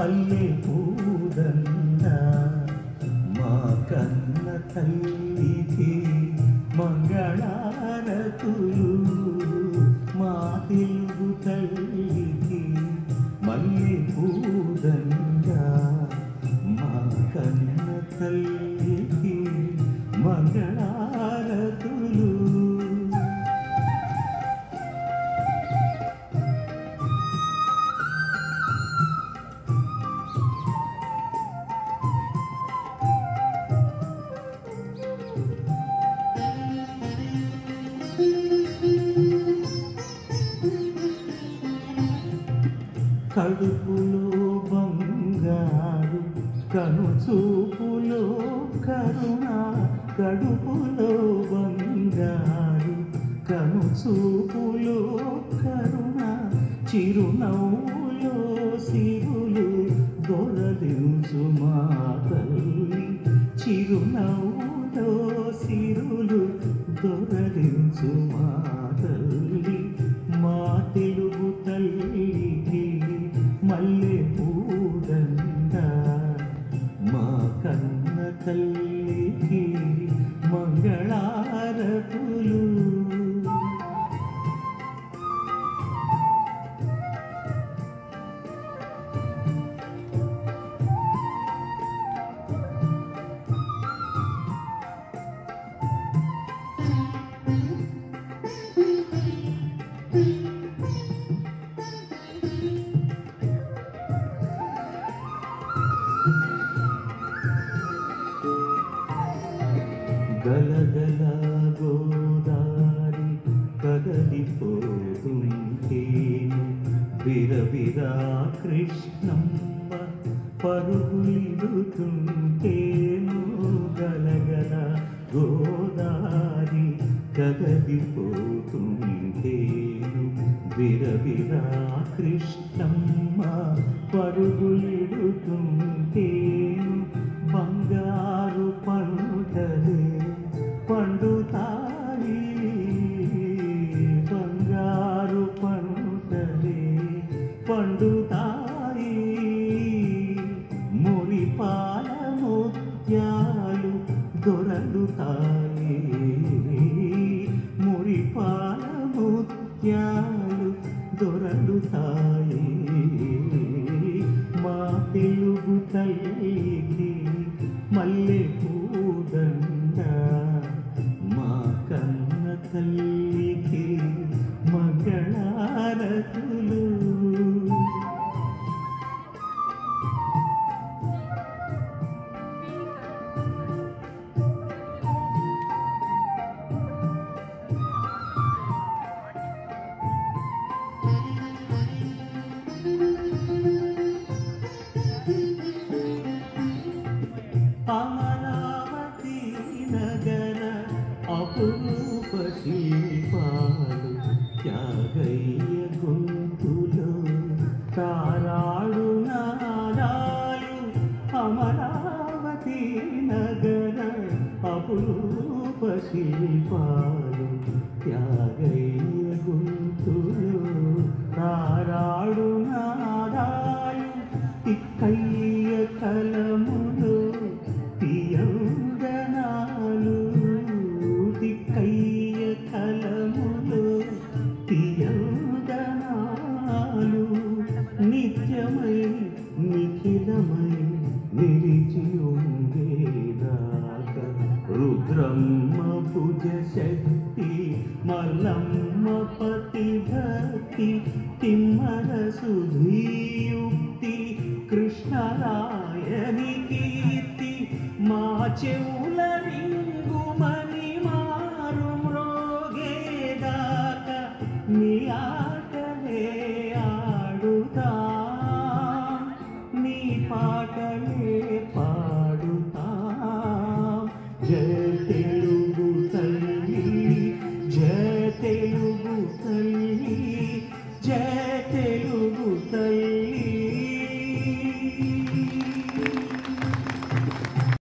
మల్లె పూదండ మా కన్న తల్లికి మంగళారతులు మా తెలుగు తల్లికి మల్లె పూదండ మా కన్న తల్లికి మంగళారతులు కడుపులో బంగారు కనుచూపులో కరుణ కడుపులో బంగారు కనుచూపులో కరుణ చిరునవ్వులో సిరులు దొరదించు మా తల్లి చిరునవ్వులో సిరులు దొరదించు మా తల్లి మా తెలుగు తల్లికి మల్లె పూదండ మా కన్న తల్లికి మంగళారతులు గలగల గోదారి కదలిపోతుంటేను విరవిరా కృష్ణమ్మ పరుగులిడుతుంటేను గలగల గోదారి కదలిపోతుంటేను విరవిరా కృష్ణమ్మ పరుగులిడుతుంటేను బంగారు పంటలే పండుతాయి బంగారు పంటలే పండుతాయి మురిపాల ముత్యాలు దొరలుతాయి మురిపాల ముత్యాలు దొరలుతాయి మా తెలుగు తల్లికి మల్లె పూదండ మా కన్న తల్లికి మంగళారతులు అమరావతి నగర అపురూప శిల్పాలు త్యాగయ్య గొంతులో తారాడు నాదాలు అమరావతి నగర అపురూప శిల్పాలు త్యాగయ్య గొంతులో తారాడు నాదాలు తిక్కయ్య కలములో తీయందనాలు తిక్కయ్య కలములో తీయందనాలు నిత్యమై నిఖిలమై నిలిచి ఉండేదాక రుద్రమ్మ భుజ శక్తి మల్లమ్మ పతి భక్తి తిమ్మర సుధీయుక్తి కృష్ణరాయని కీర్తి మా చెవుల రింగుమని మారు మ్రోగేదాక నీ ఆటలే ఆడుతాం నీ పాటలే పాడుతాం జయ తెలుగు తల్లి జయ తెలుగు